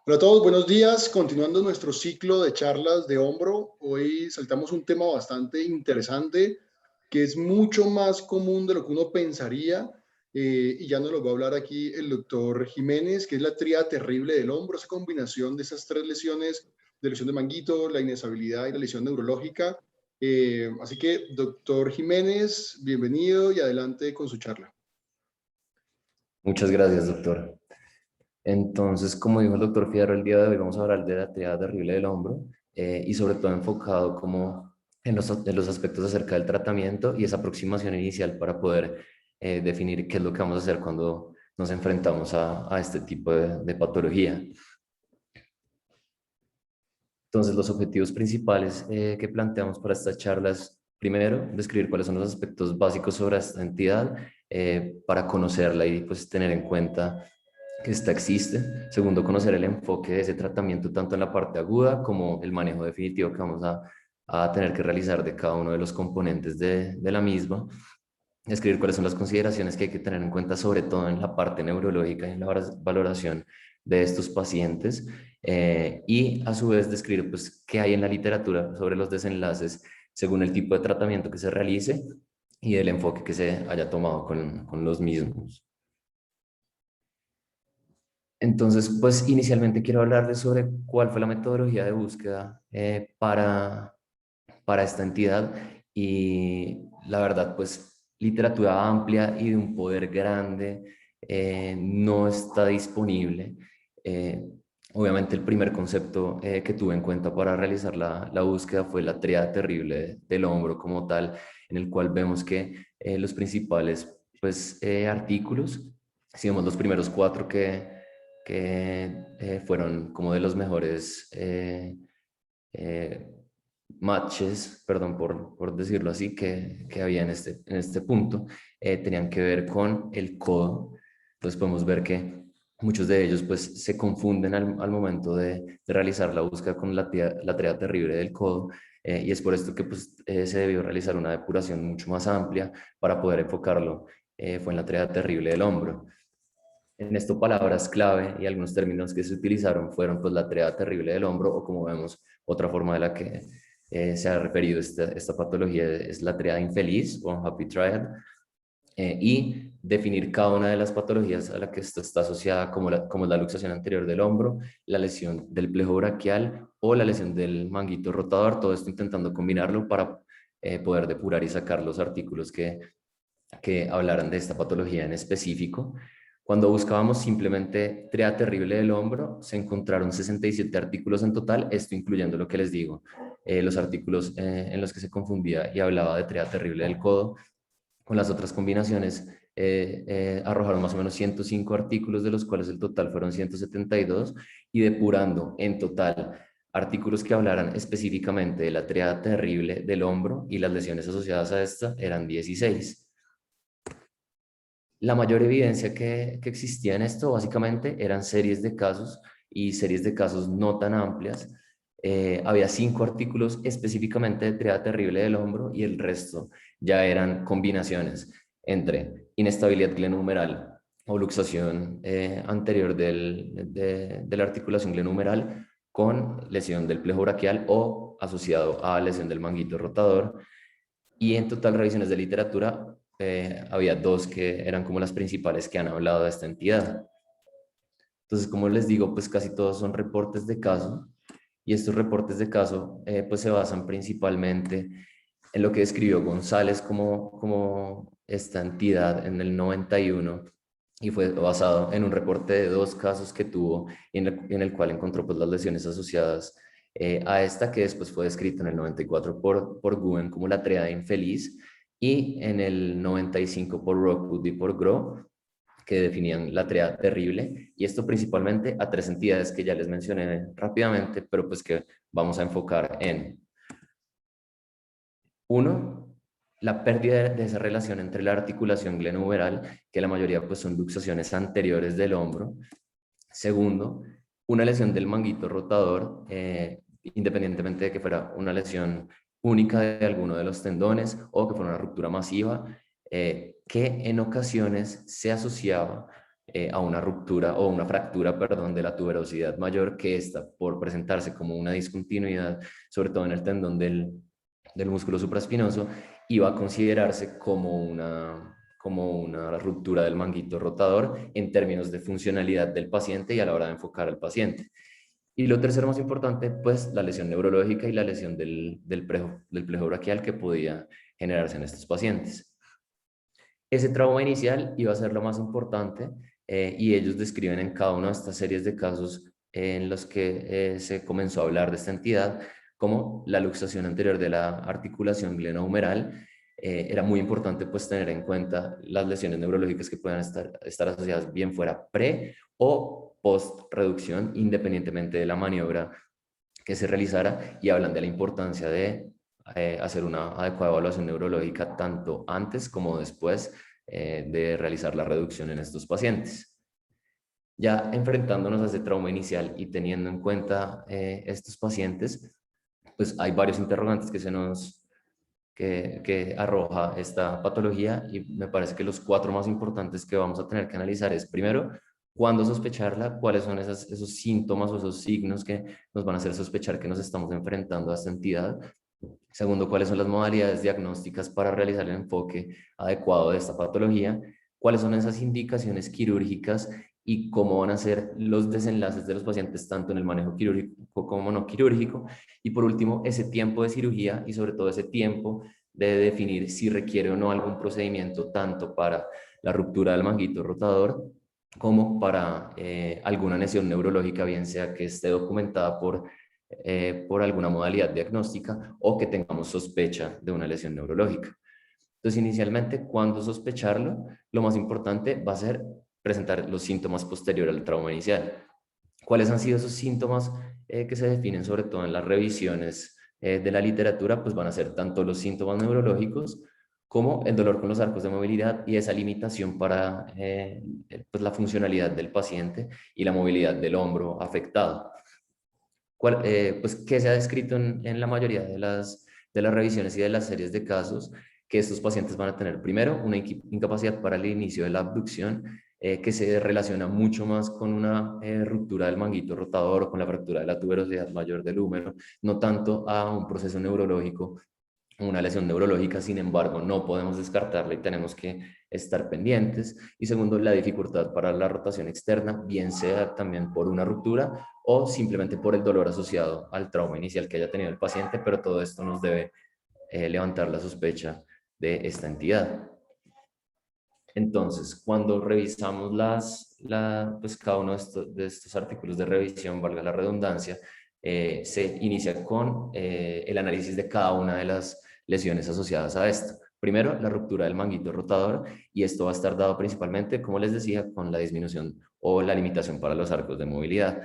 Hola a todos, buenos días. Continuando nuestro ciclo de charlas de hombro, hoy saltamos un tema bastante interesante que es mucho más común de lo que uno pensaría, y ya nos lo va a hablar aquí el doctor Jiménez, que es la tríada terrible del hombro, esa combinación de esas tres lesiones, de lesión de manguito, la inestabilidad y la lesión neurológica. Así que, doctor Jiménez, bienvenido y adelante con su charla. Muchas gracias, doctor. Entonces, como dijo el doctor Fierro, el día de hoy vamos a hablar de la triada terrible del hombro y sobre todo enfocado como en los aspectos acerca del tratamiento y esa aproximación inicial para poder definir qué es lo que vamos a hacer cuando nos enfrentamos a este tipo de patología. Entonces, los objetivos principales que planteamos para esta charla es, primero, describir cuáles son los aspectos básicos sobre esta entidad para conocerla y pues tener en cuenta que esta existe. Segundo, conocer el enfoque de ese tratamiento tanto en la parte aguda como el manejo definitivo que vamos a tener que realizar de cada uno de los componentes de la misma. Escribir cuáles son las consideraciones que hay que tener en cuenta, sobre todo en la parte neurológica y en la valoración de estos pacientes. Y a su vez describir pues, qué hay en la literatura sobre los desenlaces según el tipo de tratamiento que se realice y el enfoque que se haya tomado con los mismos. Entonces, pues inicialmente quiero hablarles sobre cuál fue la metodología de búsqueda para esta entidad y la verdad, pues literatura amplia y de un poder grande no está disponible. Eh, Obviamente el primer concepto que tuve en cuenta para realizar la búsqueda fue la tríada terrible del hombro como tal, en el cual vemos que los principales pues, artículos, si vemos los primeros cuatro que fueron como de los mejores eh, matches, perdón por decirlo así, que había en este punto, tenían que ver con el codo. Entonces podemos ver que muchos de ellos pues se confunden al momento de realizar la búsqueda con la tríada terrible del codo. Y es por esto que pues, se debió realizar una depuración mucho más amplia para poder enfocarlo. Fue en la tríada terrible del hombro. En esto palabras clave y algunos términos que se utilizaron fueron pues la tríada terrible del hombro o como vemos otra forma de la que se ha referido esta patología es la tríada infeliz o happy triad y definir cada una de las patologías a la que esto está asociada como la luxación anterior del hombro, la lesión del plejo braquial o la lesión del manguito rotador, todo esto intentando combinarlo para poder depurar y sacar los artículos que hablaran de esta patología en específico. Cuando buscábamos simplemente tríada terrible del hombro, se encontraron 67 artículos en total, esto incluyendo lo que les digo, los artículos en los que se confundía y hablaba de tríada terrible del codo. Con las otras combinaciones arrojaron más o menos 105 artículos, de los cuales el total fueron 172, y depurando en total artículos que hablaran específicamente de la tríada terrible del hombro y las lesiones asociadas a esta eran 16. La mayor evidencia que existía en esto básicamente eran series de casos y series de casos no tan amplias. Había 5 artículos específicamente de triada terrible del hombro y el resto ya eran combinaciones entre inestabilidad glenohumeral o luxación anterior de la articulación glenohumeral con lesión del plejo braquial o asociado a lesión del manguito rotador. Y en total, revisiones de literatura, había dos que eran como las principales que han hablado de esta entidad. Entonces, como les digo, pues casi todos son reportes de caso y estos reportes de caso pues se basan principalmente en lo que describió González como esta entidad en el 91 y fue basado en un reporte de 2 casos que tuvo en el cual encontró pues las lesiones asociadas a esta que después fue descrita en el 94 por Guen como la triada infeliz y en el 95 por Rockwood y por Groh que definían la triada terrible, y esto principalmente a 3 entidades que ya les mencioné rápidamente, pero pues que vamos a enfocar en uno, la pérdida de esa relación entre la articulación glenohumeral, que la mayoría pues son luxaciones anteriores del hombro. Segundo, una lesión del manguito rotador, independientemente de que fuera una lesión única de alguno de los tendones o que fuera una ruptura masiva, que en ocasiones se asociaba a una ruptura o una fractura, perdón, de la tuberosidad mayor, que esta, por presentarse como una discontinuidad, sobre todo en el tendón del músculo supraespinoso, iba a considerarse como una ruptura del manguito rotador en términos de funcionalidad del paciente y a la hora de enfocar al paciente. Y lo tercero más importante, pues la lesión neurológica y la lesión del plejo braquial que podía generarse en estos pacientes. Ese trauma inicial iba a ser lo más importante y ellos describen en cada una de estas series de casos en los que se comenzó a hablar de esta entidad como la luxación anterior de la articulación glenohumeral. Era muy importante pues tener en cuenta las lesiones neurológicas que puedan estar asociadas bien fuera pre o post reducción, independientemente de la maniobra que se realizara, y hablan de la importancia de hacer una adecuada evaluación neurológica tanto antes como después de realizar la reducción en estos pacientes. Ya enfrentándonos a ese trauma inicial y teniendo en cuenta estos pacientes, pues hay varios interrogantes que arroja esta patología, y me parece que los 4 más importantes que vamos a tener que analizar es, primero, cuándo sospecharla, cuáles son esos síntomas o esos signos que nos van a hacer sospechar que nos estamos enfrentando a esta entidad. Segundo, cuáles son las modalidades diagnósticas para realizar el enfoque adecuado de esta patología, cuáles son esas indicaciones quirúrgicas y cómo van a ser los desenlaces de los pacientes tanto en el manejo quirúrgico como no quirúrgico. Y por último, ese tiempo de cirugía y sobre todo ese tiempo de definir si requiere o no algún procedimiento tanto para la ruptura del manguito rotador como para alguna lesión neurológica, bien sea que esté documentada por alguna modalidad diagnóstica o que tengamos sospecha de una lesión neurológica. Entonces, inicialmente, cuando sospecharlo, lo más importante va a ser presentar los síntomas posteriores al trauma inicial. ¿Cuáles han sido esos síntomas que se definen sobre todo en las revisiones de la literatura? Pues van a ser tanto los síntomas neurológicos como el dolor con los arcos de movilidad y esa limitación para pues la funcionalidad del paciente y la movilidad del hombro afectado. Pues que se ha descrito en la mayoría de las revisiones y de las series de casos, que estos pacientes van a tener primero una incapacidad para el inicio de la abducción, que se relaciona mucho más con una ruptura del manguito rotador o con la fractura de la tuberosidad mayor del húmero, no tanto a un proceso neurológico, una lesión neurológica. Sin embargo, no podemos descartarla y tenemos que estar pendientes. Y segundo, la dificultad para la rotación externa, bien sea también por una ruptura o simplemente por el dolor asociado al trauma inicial que haya tenido el paciente, pero todo esto nos debe levantar la sospecha de esta entidad. Entonces, cuando revisamos pues cada uno de estos artículos de revisión, valga la redundancia, se inicia con el análisis de cada una de las lesiones asociadas a esto. Primero, la ruptura del manguito rotador, y esto va a estar dado principalmente, como les decía, con la disminución o la limitación para los arcos de movilidad.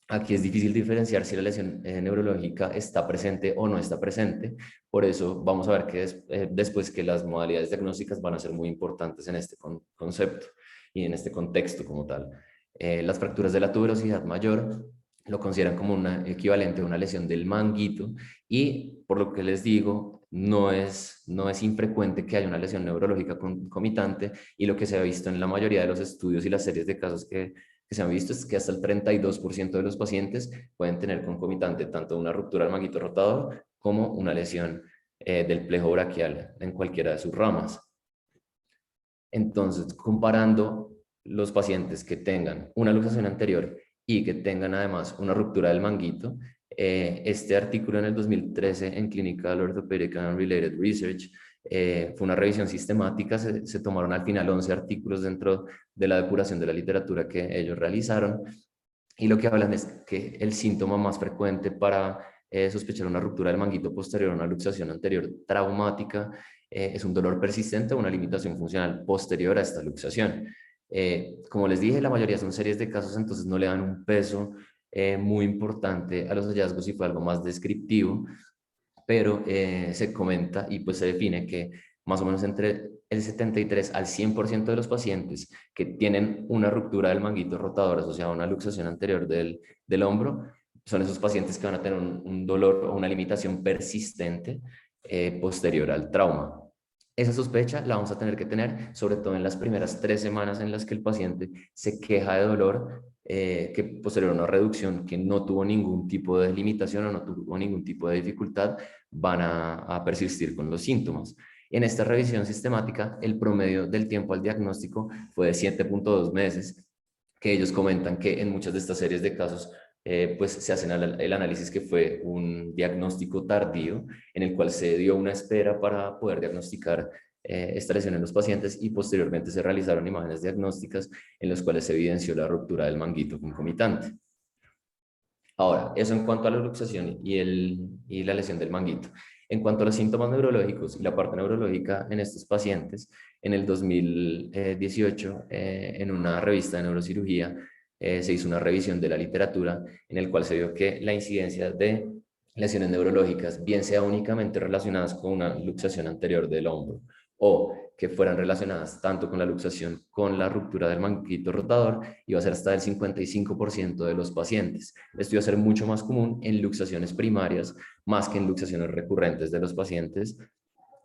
Aquí es difícil diferenciar si la lesión neurológica está presente o no está presente. Por eso vamos a ver que después que las modalidades diagnósticas van a ser muy importantes en este concepto y en este contexto como tal. Las fracturas de la tuberosidad mayor lo consideran como una equivalente a una lesión del manguito, y por lo que les digo, no es infrecuente que haya una lesión neurológica concomitante, y lo que se ha visto en la mayoría de los estudios y las series de casos que se han visto es que hasta el 32% de los pacientes pueden tener concomitante tanto una ruptura del manguito rotador como una lesión del plejo braquial en cualquiera de sus ramas. Entonces, comparando los pacientes que tengan una luxación anterior y que tengan además una ruptura del manguito, este artículo en el 2013 en Clinical Orthopedic and Related Research fue una revisión sistemática. Se tomaron al final 11 artículos dentro de la depuración de la literatura que ellos realizaron, y lo que hablan es que el síntoma más frecuente para sospechar una ruptura del manguito posterior a una luxación anterior traumática es un dolor persistente o una limitación funcional posterior a esta luxación. Como les dije, la mayoría son series de casos, entonces no le dan un peso muy importante a los hallazgos y fue algo más descriptivo, pero se comenta y pues se define que más o menos entre el 73 al 100% de los pacientes que tienen una ruptura del manguito rotador asociada a una luxación anterior del hombro son esos pacientes que van a tener un dolor o una limitación persistente posterior al trauma. Esa sospecha la vamos a tener que tener, sobre todo en las primeras 3 semanas en las que el paciente se queja de dolor, que posterior a una reducción que no tuvo ningún tipo de limitación o no tuvo ningún tipo de dificultad, van a persistir con los síntomas. En esta revisión sistemática, el promedio del tiempo al diagnóstico fue de 7.2 meses, que ellos comentan que en muchas de estas series de casos, pues se hacen el análisis que fue un diagnóstico tardío, en el cual se dio una espera para poder diagnosticar esta lesión en los pacientes, y posteriormente se realizaron imágenes diagnósticas en las cuales se evidenció la ruptura del manguito concomitante. Ahora, eso en cuanto a la luxación y la lesión del manguito. En cuanto a los síntomas neurológicos y la parte neurológica en estos pacientes, en el 2018, en una revista de neurocirugía, se hizo una revisión de la literatura en el cual se vio que la incidencia de lesiones neurológicas, bien sea únicamente relacionadas con una luxación anterior del hombro o que fueran relacionadas tanto con la luxación con la ruptura del manguito rotador, iba a ser hasta el 55% de los pacientes. Esto iba a ser mucho más común en luxaciones primarias más que en luxaciones recurrentes de los pacientes,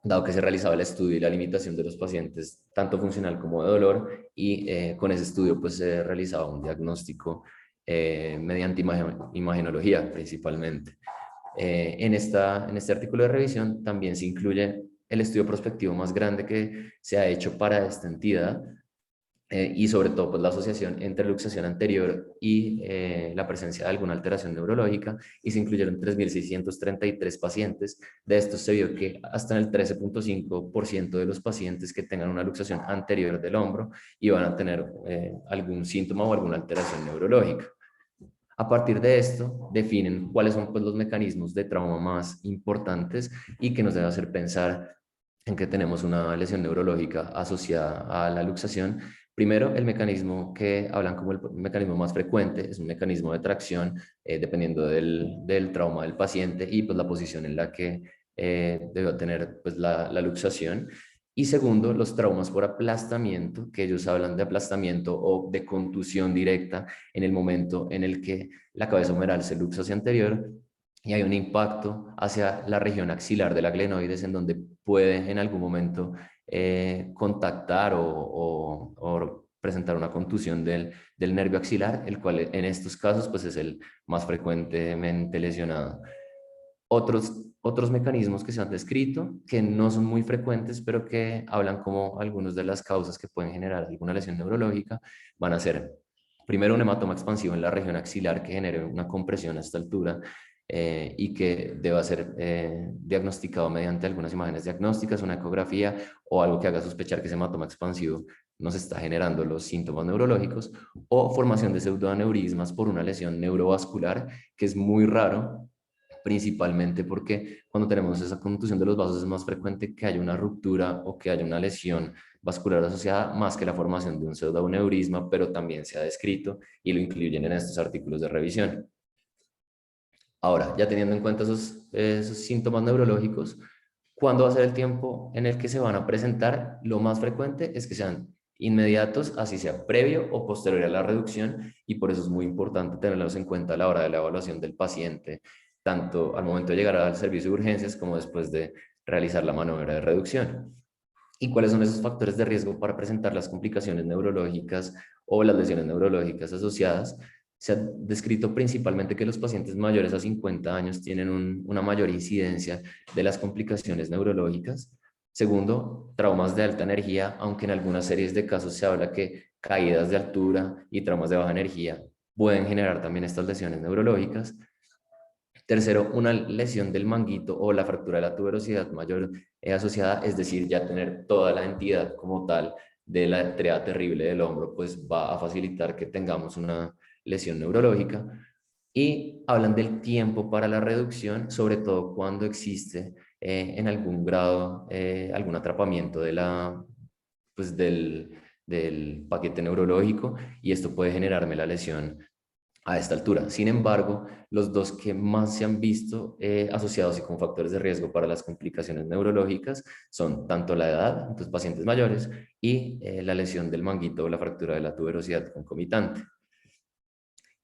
dado que se realizaba el estudio y la limitación de los pacientes, tanto funcional como de dolor, y con ese estudio pues se realizaba un diagnóstico mediante imagenología principalmente. En este artículo de revisión también se incluye el estudio prospectivo más grande que se ha hecho para esta entidad, y sobre todo pues la asociación entre luxación anterior y la presencia de alguna alteración neurológica, y se incluyeron 3.633 pacientes. De estos se vio que hasta en el 13.5% de los pacientes que tengan una luxación anterior del hombro iban a tener algún síntoma o alguna alteración neurológica. A partir de esto, definen cuáles son pues, los mecanismos de trauma más importantes y que nos debe hacer pensar en que tenemos una lesión neurológica asociada a la luxación. Primero, el mecanismo que hablan como el mecanismo más frecuente es un mecanismo de tracción, dependiendo del trauma del paciente y pues la posición en la que debe tener pues la luxación. Y segundo, los traumas por aplastamiento, que ellos hablan de aplastamiento o de contusión directa en el momento en el que la cabeza humeral se luxa hacia anterior y hay un impacto hacia la región axilar de la glenoides, en donde puede en algún momento contactar o presentar una contusión del nervio axilar, el cual en estos casos pues es el más frecuentemente lesionado. Otros mecanismos que se han descrito, que no son muy frecuentes, pero que hablan como algunas de las causas que pueden generar alguna lesión neurológica, van a ser, primero, un hematoma expansivo en la región axilar que genere una compresión a esta altura, y que deba ser diagnosticado mediante algunas imágenes diagnósticas, una ecografía o algo que haga sospechar que ese hematoma expansivo nos está generando los síntomas neurológicos, o formación de pseudoaneurismas por una lesión neurovascular, que es muy raro, principalmente porque cuando tenemos esa contusión de los vasos es más frecuente que haya una ruptura o que haya una lesión vascular asociada, más que la formación de un pseudoaneurisma, pero también se ha descrito y lo incluyen en estos artículos de revisión. Ahora, ya teniendo en cuenta esos síntomas neurológicos, ¿cuándo va a ser el tiempo en el que se van a presentar? Lo más frecuente es que sean inmediatos, así sea previo o posterior a la reducción, y por eso es muy importante tenerlos en cuenta a la hora de la evaluación del paciente, tanto al momento de llegar al servicio de urgencias como después de realizar la maniobra de reducción. ¿Y cuáles son esos factores de riesgo para presentar las complicaciones neurológicas o las lesiones neurológicas asociadas? Se ha descrito principalmente que los pacientes mayores a 50 años tienen una mayor incidencia de las complicaciones neurológicas. Segundo, traumas de alta energía, aunque en algunas series de casos se habla que caídas de altura y traumas de baja energía pueden generar también estas lesiones neurológicas. Tercero, una lesión del manguito o la fractura de la tuberosidad mayor asociada, es decir, ya tener toda la entidad como tal de la estriada terrible del hombro, pues va a facilitar que tengamos una lesión neurológica. Y hablan del tiempo para la reducción, sobre todo cuando existe en algún grado algún atrapamiento pues del paquete neurológico, y esto puede generarme la lesión a esta altura. Sin embargo, los dos que más se han visto asociados y con factores de riesgo para las complicaciones neurológicas son tanto la edad, entonces pacientes mayores, y la lesión del manguito o la fractura de la tuberosidad concomitante.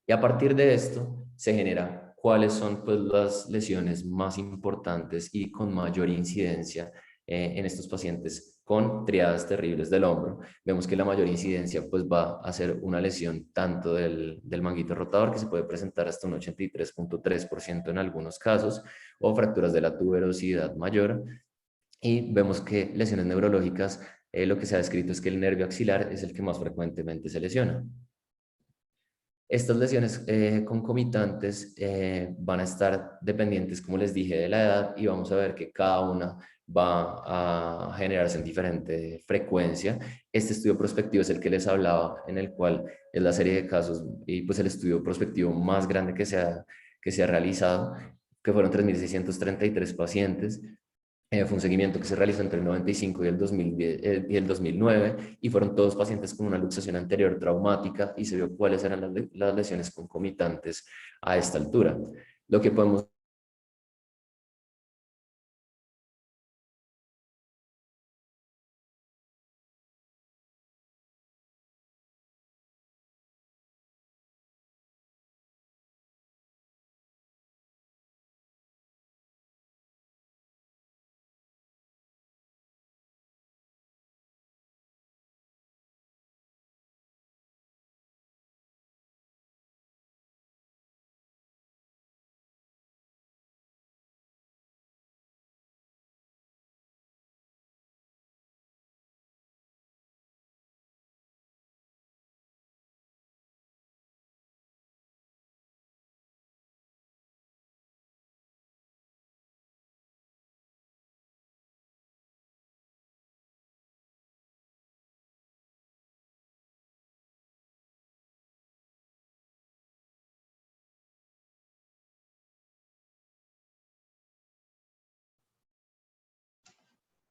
Y a partir de esto se genera cuáles son pues las lesiones más importantes y con mayor incidencia en estos pacientes con triadas terribles del hombro, vemos que la mayor incidencia pues va a ser una lesión tanto del manguito rotador, que se puede presentar hasta un 83.3% en algunos casos, o fracturas de la tuberosidad mayor. Y vemos que lesiones neurológicas, lo que se ha descrito es que el nervio axilar es el que más frecuentemente se lesiona. Estas lesiones concomitantes van a estar dependientes, como les dije, de la edad, y vamos a ver que cada una va a generarse en diferente frecuencia. Este estudio prospectivo es el que les hablaba, en el cual es la serie de casos y pues el estudio prospectivo más grande que se ha realizado, que fueron 3.633 pacientes. Fue un seguimiento que se realizó entre el 95 y el 2010, y el 2009, y fueron todos pacientes con una luxación anterior traumática, y se vio cuáles eran las lesiones concomitantes a esta altura. Lo que podemos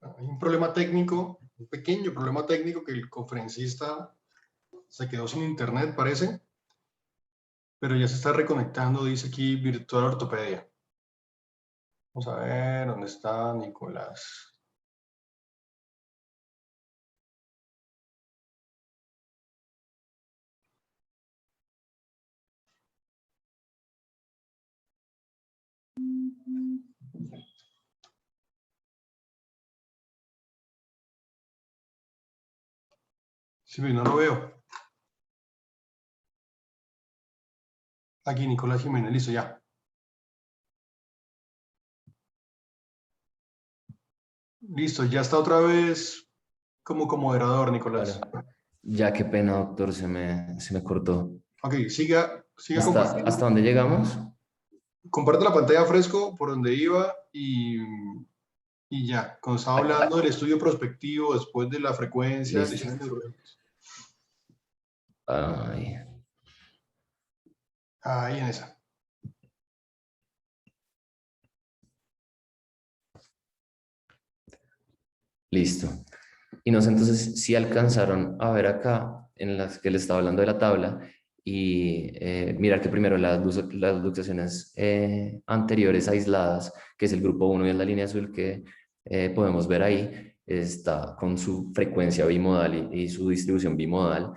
Hay un problema técnico, un pequeño problema técnico que el conferencista se quedó sin internet, parece, pero ya se está reconectando, dice aquí Virtual Ortopedia. Vamos a ver dónde está Nicolás. Sí, no lo veo. Aquí Nicolás Jiménez, listo, ya. Listo, ya está otra vez como moderador, Nicolás. Claro. Ya, qué pena, doctor, se me cortó. Ok, siga compartiendo. ¿Hasta dónde llegamos? Comparte la pantalla fresco por donde iba y ya. Cuando estaba hablando del estudio prospectivo después de la frecuencia de lesiones neurológicas. Ay. Ahí en esa. Listo. Y no sé entonces si alcanzaron a ver acá en las que les estaba hablando de la tabla y mirar que primero las luxaciones anteriores aisladas, que es el grupo 1 y es la línea azul que podemos ver ahí, está con su frecuencia bimodal y su distribución bimodal.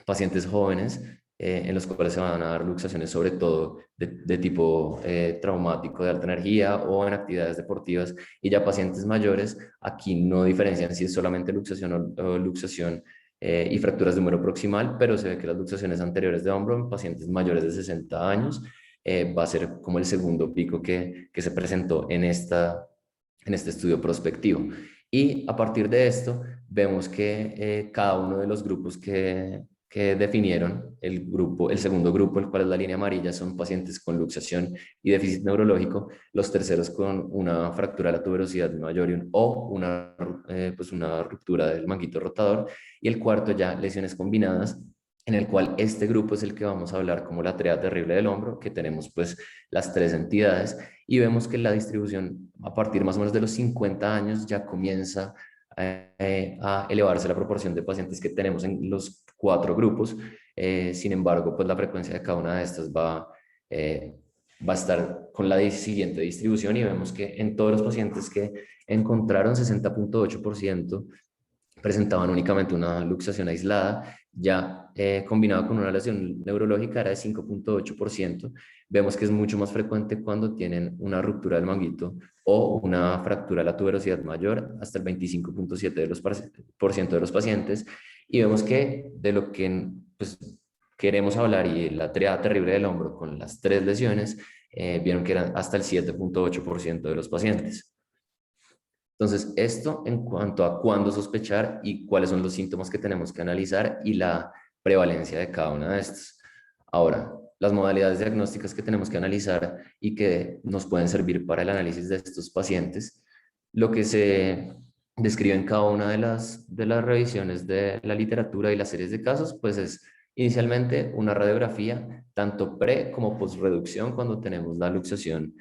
Pacientes jóvenes en los cuales se van a dar luxaciones sobre todo de tipo traumático de alta energía o en actividades deportivas, y ya pacientes mayores aquí no diferencian si es solamente luxación o luxación y fracturas de húmero proximal, pero se ve que las luxaciones anteriores de hombro en pacientes mayores de 60 años va a ser como el segundo pico que se presentó en este estudio prospectivo. Y a partir de esto vemos que cada uno de los grupos que definieron el segundo grupo, el cual es la línea amarilla, son pacientes con luxación y déficit neurológico, los terceros con una fractura de la tuberosidad mayor o pues una ruptura del manguito rotador, y el cuarto ya lesiones combinadas, en el cual este grupo es el que vamos a hablar como la triada terrible del hombro, que tenemos pues las tres entidades, y vemos que la distribución a partir más o menos de los 50 años ya comienza a elevarse la proporción de pacientes que tenemos en los cuatro grupos. Sin embargo, pues la frecuencia de cada una de estas va a estar con la siguiente distribución, y vemos que en todos los pacientes que encontraron 60.8% presentaban únicamente una luxación aislada, ya combinado con una lesión neurológica era de 5.8%. Vemos que es mucho más frecuente cuando tienen una ruptura del manguito o una fractura de la tuberosidad mayor hasta el 25.7% por ciento de los pacientes. Y vemos que de lo que pues, queremos hablar y la triada terrible del hombro con las 3 lesiones, vieron que eran hasta el 7.8% de los pacientes. Entonces, esto en cuanto a cuándo sospechar y cuáles son los síntomas que tenemos que analizar y la prevalencia de cada una de estas. Ahora, las modalidades diagnósticas que tenemos que analizar y que nos pueden servir para el análisis de estos pacientes, lo que se describe en cada una de las revisiones de la literatura y las series de casos, pues es inicialmente una radiografía, tanto pre como postreducción, cuando tenemos la luxación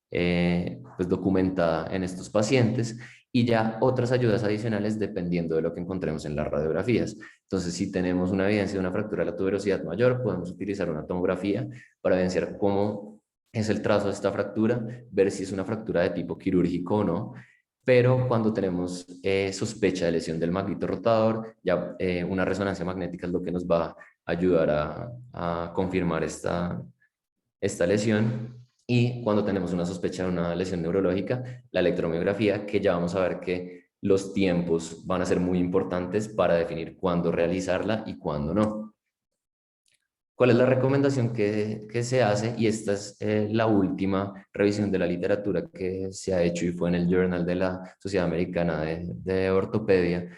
pues documentada en estos pacientes, y ya otras ayudas adicionales dependiendo de lo que encontremos en las radiografías. Entonces, si tenemos una evidencia de una fractura de la tuberosidad mayor, podemos utilizar una tomografía para evidenciar cómo es el trazo de esta fractura, ver si es una fractura de tipo quirúrgico o no. Pero cuando tenemos sospecha de lesión del manguito rotador, ya una resonancia magnética es lo que nos va a ayudar a confirmar esta lesión. Y cuando tenemos una sospecha de una lesión neurológica, la electromiografía, que ya vamos a ver que los tiempos van a ser muy importantes para definir cuándo realizarla y cuándo no. ¿Cuál es la recomendación que se hace? Y esta es la última revisión de la literatura que se ha hecho y fue en el Journal de la Sociedad Americana de Ortopedia,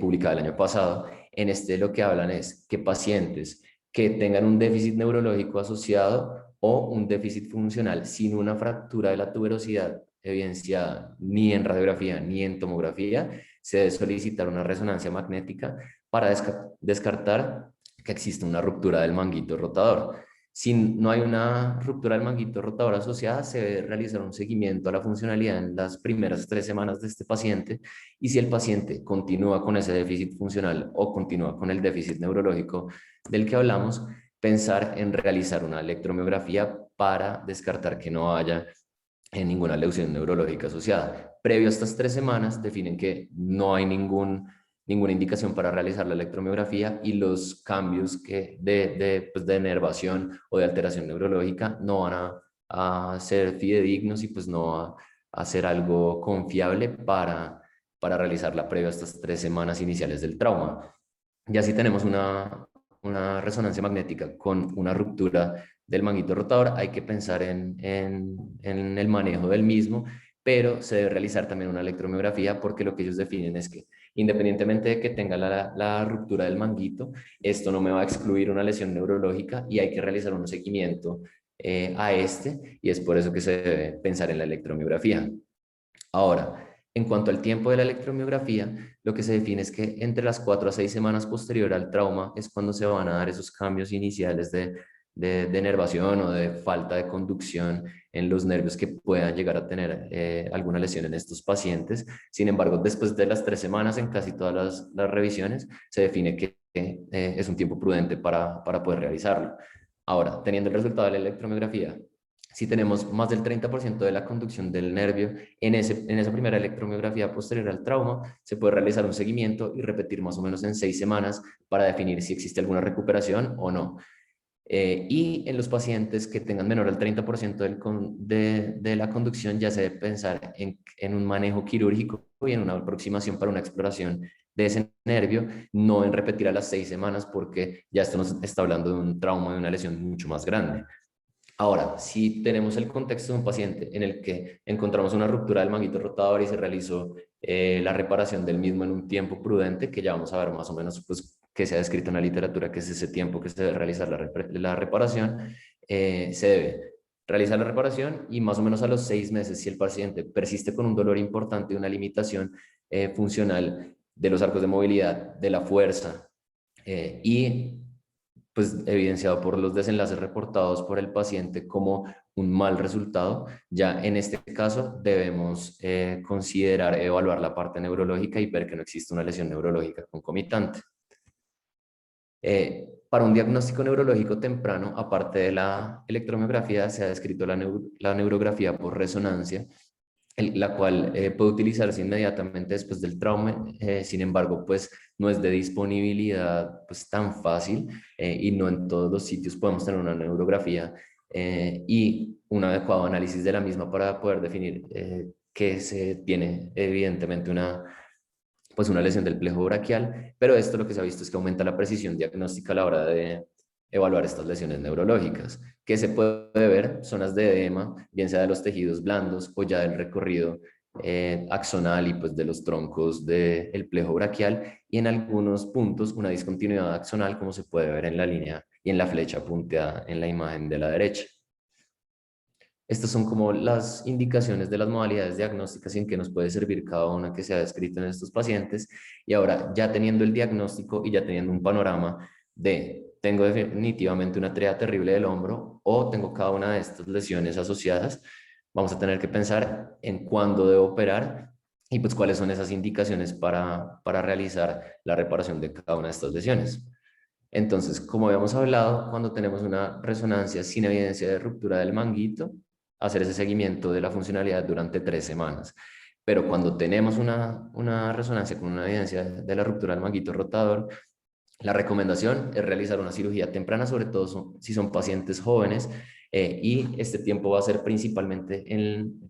publicada el año pasado. En este lo que hablan es que pacientes que tengan un déficit neurológico asociado o un déficit funcional sin una fractura de la tuberosidad evidenciada ni en radiografía ni en tomografía, se debe solicitar una resonancia magnética para descartar que existe una ruptura del manguito rotador. Si no hay una ruptura del manguito rotador asociada, se debe realizar un seguimiento a la funcionalidad en las primeras 3 semanas de este paciente, y si el paciente continúa con ese déficit funcional o continúa con el déficit neurológico del que hablamos, pensar en realizar una electromiografía para descartar que no haya ninguna lesión neurológica asociada. Previo a estas 3 semanas, definen que no hay ninguna indicación para realizar la electromiografía, y los cambios pues de enervación o de alteración neurológica no van a ser fidedignos y pues no a ser algo confiable para realizarla previo a estas 3 semanas iniciales del trauma. Ya si tenemos una resonancia magnética con una ruptura del manguito rotador, hay que pensar en el manejo del mismo, pero se debe realizar también una electromiografía, porque lo que ellos definen es que independientemente de que tenga la ruptura del manguito, esto no me va a excluir una lesión neurológica y hay que realizar un seguimiento a este, y es por eso que se debe pensar en la electromiografía. Ahora, en cuanto al tiempo de la electromiografía, lo que se define es que entre las 4 a 6 semanas posterior al trauma es cuando se van a dar esos cambios iniciales de nervación o de falta de conducción en los nervios que puedan llegar a tener alguna lesión en estos pacientes. Sin embargo, después de las 3 semanas, en casi todas las revisiones, se define que es un tiempo prudente para poder realizarlo. Ahora, teniendo el resultado de la electromiografía, si tenemos más del 30% de la conducción del nervio en esa primera electromiografía posterior al trauma, se puede realizar un seguimiento y repetir más o menos en 6 semanas para definir si existe alguna recuperación o no. Y en los pacientes que tengan menor al 30% de la conducción, ya se debe pensar en un manejo quirúrgico y en una aproximación para una exploración de ese nervio, no en repetir a las 6 semanas, porque ya esto nos está hablando de un trauma, de una lesión mucho más grande. Ahora, si tenemos el contexto de un paciente en el que encontramos una ruptura del manguito rotador y se realizó la reparación del mismo en un tiempo prudente, que ya vamos a ver más o menos pues, que se ha descrito en la literatura, que es ese tiempo que se debe realizar la reparación, se debe realizar la reparación, y más o menos a los 6 meses, si el paciente persiste con un dolor importante y una limitación funcional de los arcos de movilidad, de la fuerza, y pues evidenciado por los desenlaces reportados por el paciente como un mal resultado, ya en este caso debemos considerar evaluar la parte neurológica y ver que no existe una lesión neurológica concomitante. Para un diagnóstico neurológico temprano, aparte de la electromiografía, se ha descrito la neurografía por resonancia, la cual puede utilizarse inmediatamente después del trauma. Sin embargo, pues no es de disponibilidad pues tan fácil, y no en todos los sitios podemos tener una neurografía y un adecuado análisis de la misma para poder definir que se tiene evidentemente pues una lesión del plejo braquial, pero esto lo que se ha visto es que aumenta la precisión diagnóstica a la hora de evaluar estas lesiones neurológicas, que se puede ver zonas de edema, bien sea de los tejidos blandos o ya del recorrido axonal y pues de los troncos del plejo braquial, y en algunos puntos una discontinuidad axonal, como se puede ver en la línea y en la flecha punteada en la imagen de la derecha. Estas son como las indicaciones de las modalidades diagnósticas y en qué nos puede servir cada una que se ha descrito en estos pacientes. Y ahora, ya teniendo el diagnóstico y ya teniendo un panorama de tengo definitivamente una tríada terrible del hombro o tengo cada una de estas lesiones asociadas, vamos a tener que pensar en cuándo debo operar y pues cuáles son esas indicaciones para realizar la reparación de cada una de estas lesiones. Entonces, como habíamos hablado, cuando tenemos una resonancia sin evidencia de ruptura del manguito, hacer ese seguimiento de la funcionalidad durante 3 semanas. Pero cuando tenemos una resonancia con una evidencia de la ruptura del manguito rotador, la recomendación es realizar una cirugía temprana, sobre todo si son pacientes jóvenes, y este tiempo va a ser principalmente,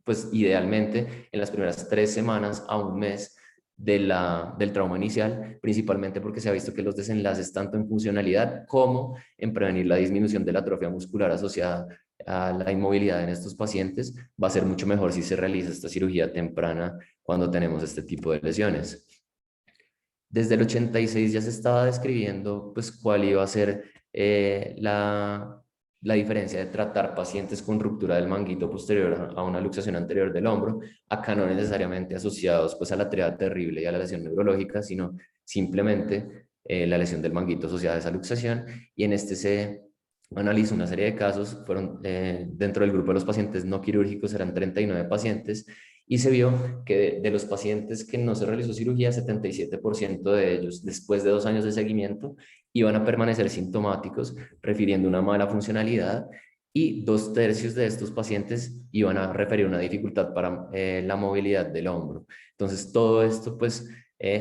pues idealmente, en las primeras 3 semanas a un mes del trauma inicial, principalmente porque se ha visto que los desenlaces tanto en funcionalidad como en prevenir la disminución de la atrofia muscular asociada a la inmovilidad en estos pacientes va a ser mucho mejor si se realiza esta cirugía temprana cuando tenemos este tipo de lesiones. Desde el 86 ya se estaba describiendo pues cuál iba a ser la diferencia de tratar pacientes con ruptura del manguito posterior a una luxación anterior del hombro, acá no necesariamente asociados pues a la triada terrible y a la lesión neurológica, sino simplemente la lesión del manguito asociada a esa luxación, y en este se analizó una serie de casos, fueron dentro del grupo de los pacientes no quirúrgicos eran 39 pacientes, y se vio que de los pacientes que no se realizó cirugía, 77% de ellos, después de 2 años de seguimiento, iban a permanecer sintomáticos, refiriendo una mala funcionalidad, y 2/3 de estos pacientes iban a referir una dificultad para la movilidad del hombro. Entonces, todo esto pues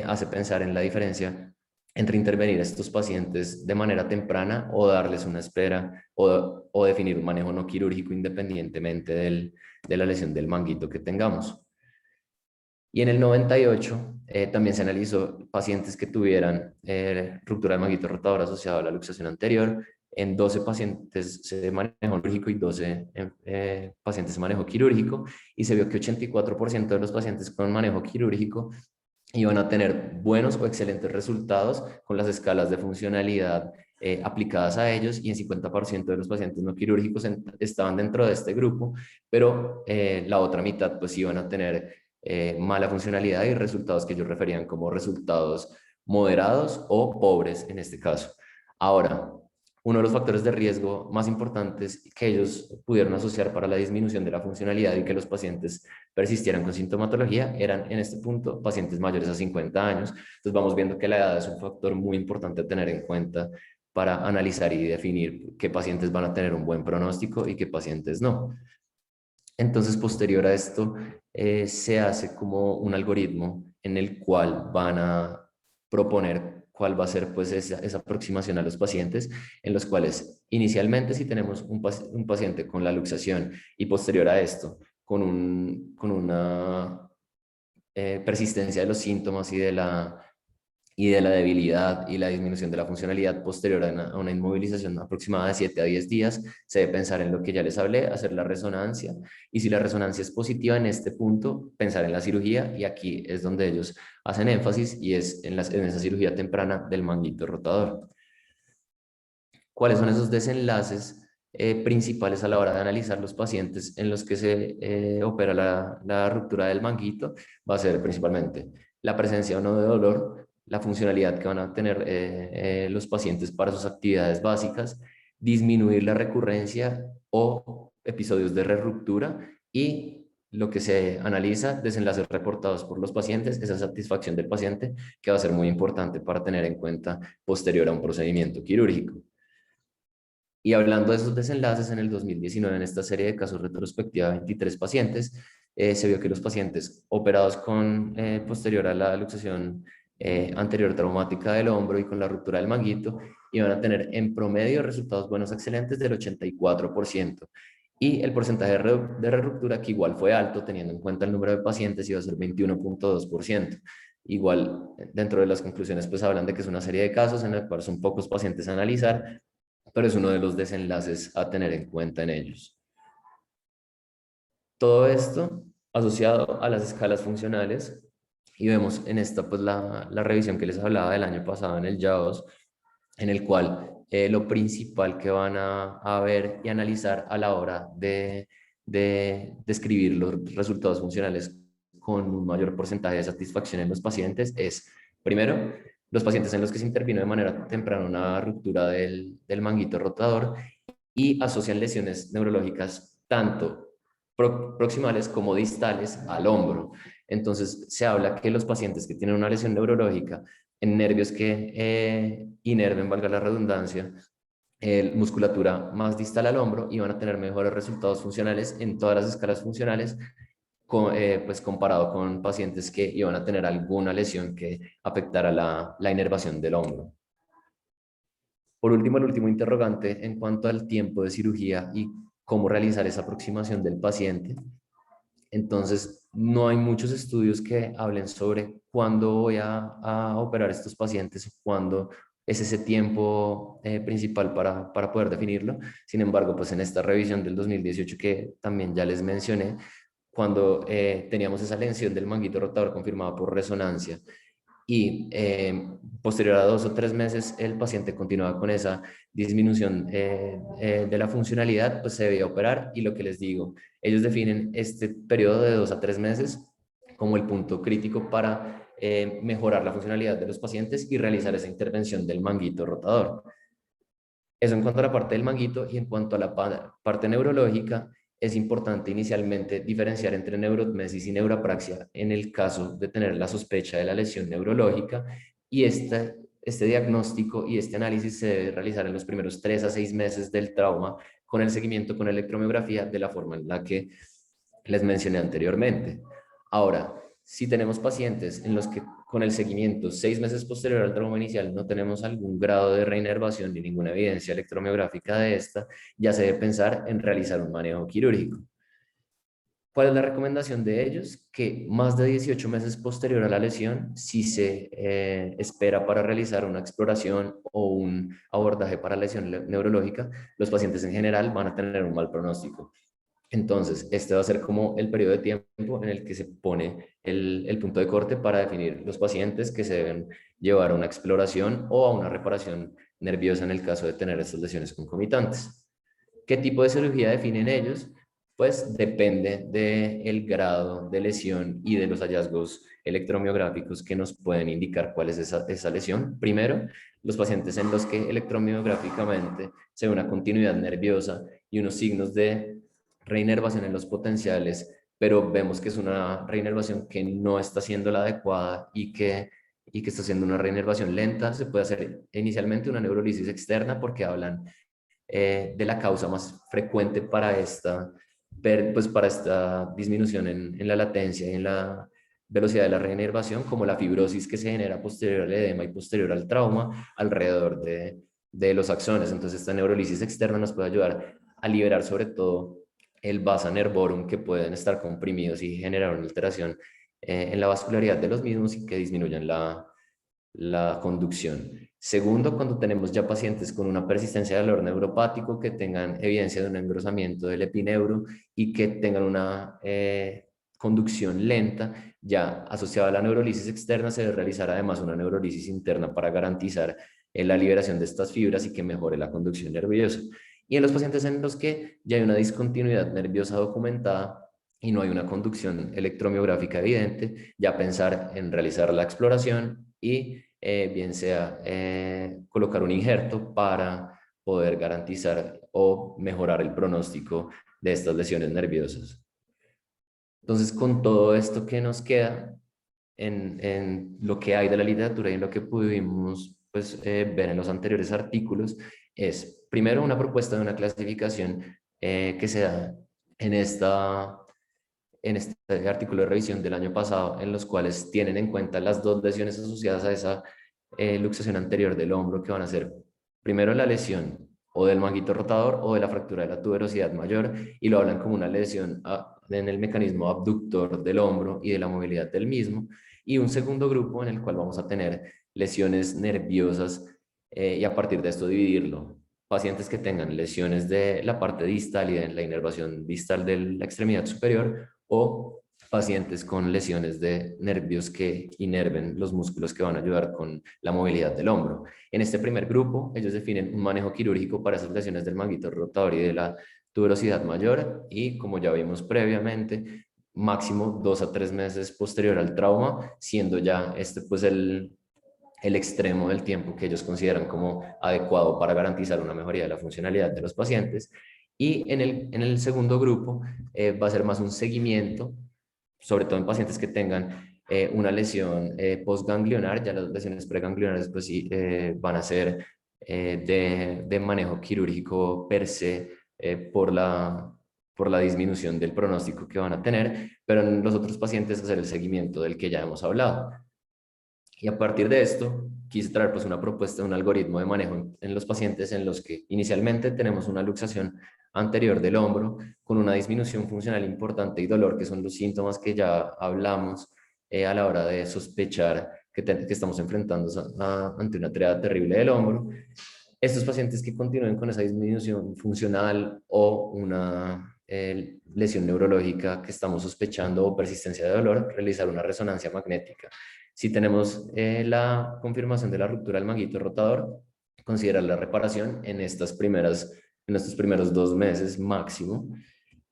hace pensar en la diferencia entre intervenir a estos pacientes de manera temprana o darles una espera o definir un manejo no quirúrgico independientemente de la lesión del manguito que tengamos. Y en el 98 también se analizó pacientes que tuvieran ruptura del manguito rotador asociado a la luxación anterior. En 12 pacientes se manejó quirúrgico y 12 pacientes se manejó quirúrgico, y se vio que 84% de los pacientes con manejo quirúrgico iban a tener buenos o excelentes resultados con las escalas de funcionalidad aplicadas a ellos, y en 50% de los pacientes no quirúrgicos estaban dentro de este grupo, pero la otra mitad pues iban a tener mala funcionalidad y resultados que ellos referían como resultados moderados o pobres en este caso. Ahora, uno de los factores de riesgo más importantes que ellos pudieron asociar para la disminución de la funcionalidad y que los pacientes persistieran con sintomatología eran en este punto pacientes mayores a 50 años. Entonces vamos viendo que la edad es un factor muy importante a tener en cuenta para analizar y definir qué pacientes van a tener un buen pronóstico y qué pacientes no. Entonces, posterior a esto, se hace como un algoritmo en el cual van a proponer cuál va a ser pues esa aproximación a los pacientes, en los cuales inicialmente si tenemos un paciente con la luxación y posterior a esto con una persistencia de los síntomas y de la debilidad y la disminución de la funcionalidad posterior a una inmovilización aproximada de 7 a 10 días, se debe pensar en lo que ya les hablé, hacer la resonancia, y si la resonancia es positiva en este punto, pensar en la cirugía, y aquí es donde ellos hacen énfasis, y es en esa cirugía temprana del manguito rotador. ¿Cuáles son esos desenlaces principales a la hora de analizar los pacientes en los que se opera la ruptura del manguito? Va a ser principalmente la presencia o no de dolor, la funcionalidad que van a tener los pacientes para sus actividades básicas, disminuir la recurrencia o episodios de reruptura, y lo que se analiza, desenlaces reportados por los pacientes, esa satisfacción del paciente, que va a ser muy importante para tener en cuenta posterior a un procedimiento quirúrgico. Y hablando de esos desenlaces, en el 2019, en esta serie de casos retrospectiva, 23 pacientes, se vio que los pacientes operados con posterior a la luxación anterior traumática del hombro y con la ruptura del manguito iban a tener en promedio resultados buenos excelentes del 84%, Y el porcentaje de ruptura, que igual fue alto, teniendo en cuenta el número de pacientes, iba a ser 21.2%. Igual, dentro de las conclusiones, pues hablan de que es una serie de casos en los cuales son pocos pacientes a analizar, pero es uno de los desenlaces a tener en cuenta en ellos. Todo esto asociado a las escalas funcionales, y vemos en esta pues la revisión que les hablaba del año pasado en el JAWS, en el cual lo principal que van a ver y analizar a la hora de describir los resultados funcionales con un mayor porcentaje de satisfacción en los pacientes es, primero, los pacientes en los que se intervino de manera temprana una ruptura del manguito rotador y asocian lesiones neurológicas tanto proximales como distales al hombro. Entonces, se habla que los pacientes que tienen una lesión neurológica en nervios que inerven, valga la redundancia, musculatura más distal al hombro, y van a tener mejores resultados funcionales en todas las escalas funcionales, pues comparado con pacientes que iban a tener alguna lesión que afectara la inervación del hombro. Por último, el último interrogante en cuanto al tiempo de cirugía y cómo realizar esa aproximación del paciente. Entonces, no hay muchos estudios que hablen sobre cuándo voy a operar estos pacientes o cuándo es ese tiempo principal para poder definirlo. Sin embargo, pues en esta revisión del 2018 que también ya les mencioné, cuando teníamos esa lesión del manguito rotador confirmada por resonancia y posterior a 2 o 3 meses el paciente continuaba con esa disminución de la funcionalidad, pues se debía operar. Y lo que les digo, ellos definen este periodo de 2 a 3 meses como el punto crítico para mejorar la funcionalidad de los pacientes y realizar esa intervención del manguito rotador. Eso en cuanto a la parte del manguito. Y en cuanto a la parte neurológica, es importante inicialmente diferenciar entre neurotmesis y neuropraxia en el caso de tener la sospecha de la lesión neurológica, y este diagnóstico y este análisis se debe realizar en los primeros 3 a 6 meses del trauma, con el seguimiento con electromiografía de la forma en la que les mencioné anteriormente. Ahora, si tenemos pacientes en los que con el seguimiento 6 meses posterior al trauma inicial no tenemos algún grado de reinervación ni ninguna evidencia electromiográfica de esta, ya se debe pensar en realizar un manejo quirúrgico. ¿Cuál es la recomendación de ellos? Que más de 18 meses posterior a la lesión, si se espera para realizar una exploración o un abordaje para lesión neurológica, los pacientes en general van a tener un mal pronóstico. Entonces, este va a ser como el periodo de tiempo en el que se pone el punto de corte para definir los pacientes que se deben llevar a una exploración o a una reparación nerviosa en el caso de tener estas lesiones concomitantes. ¿Qué tipo de cirugía definen ellos? Pues depende del grado de lesión y de los hallazgos electromiográficos que nos pueden indicar cuál es esa lesión. Primero, los pacientes en los que electromiográficamente se ve una continuidad nerviosa y unos signos de reinervación en los potenciales, pero vemos que es una reinervación que no está siendo la adecuada y que está siendo una reinervación lenta. Se puede hacer inicialmente una neurolisis externa, porque hablan de la causa más frecuente para esta disminución en la latencia y en la velocidad de la reinervación, como la fibrosis que se genera posterior al edema y posterior al trauma alrededor de los axones. Entonces, esta neurolisis externa nos puede ayudar a liberar sobre todo el vasa nervorum, que pueden estar comprimidos y generar una alteración en la vascularidad de los mismos y que disminuyan la conducción. Segundo, cuando tenemos ya pacientes con una persistencia de dolor neuropático, que tengan evidencia de un engrosamiento del epineuro y que tengan una conducción lenta, ya asociada a la neurolisis externa, se debe realizar además una neurolisis interna para garantizar la liberación de estas fibras y que mejore la conducción nerviosa. Y en los pacientes en los que ya hay una discontinuidad nerviosa documentada y no hay una conducción electromiográfica evidente, ya pensar en realizar la exploración y bien sea colocar un injerto para poder garantizar o mejorar el pronóstico de estas lesiones nerviosas. Entonces, con todo esto que nos queda en lo que hay de la literatura y en lo que pudimos pues, ver en los anteriores artículos, es primero una propuesta de una clasificación que se da en en este artículo de revisión del año pasado, en los cuales tienen en cuenta las dos lesiones asociadas a esa luxación anterior del hombro, que van a ser primero la lesión o del manguito rotador o de la fractura de la tuberosidad mayor, y lo hablan como una lesión en el mecanismo abductor del hombro y de la movilidad del mismo. Y un segundo grupo en el cual vamos a tener lesiones nerviosas, y a partir de esto dividirlo. Pacientes que tengan lesiones de la parte distal y de la inervación distal de la extremidad superior, o pacientes con lesiones de nervios que inerven los músculos que van a ayudar con la movilidad del hombro. En este primer grupo, ellos definen un manejo quirúrgico para esas lesiones del manguito rotador y de la tuberosidad mayor, y como ya vimos previamente, máximo 2 a 3 meses posterior al trauma, siendo ya este pues el extremo del tiempo que ellos consideran como adecuado para garantizar una mejoría de la funcionalidad de los pacientes. Y en el segundo grupo va a ser más un seguimiento, sobre todo en pacientes que tengan una lesión postganglionar. Ya las lesiones preganglionares pues sí van a ser de manejo quirúrgico per se, por la disminución del pronóstico que van a tener, pero en los otros pacientes hacer el seguimiento del que ya hemos hablado. Y a partir de esto, quise traer pues una propuesta de un algoritmo de manejo en los pacientes en los que inicialmente tenemos una luxación anterior del hombro con una disminución funcional importante y dolor, que son los síntomas que ya hablamos a la hora de sospechar que estamos enfrentando ante una triada terrible del hombro. Estos pacientes que continúen con esa disminución funcional o una lesión neurológica que estamos sospechando o persistencia de dolor, realizar una resonancia magnética. Si tenemos la confirmación de la ruptura del manguito rotador, considerar la reparación en estos primeros 2 meses máximo.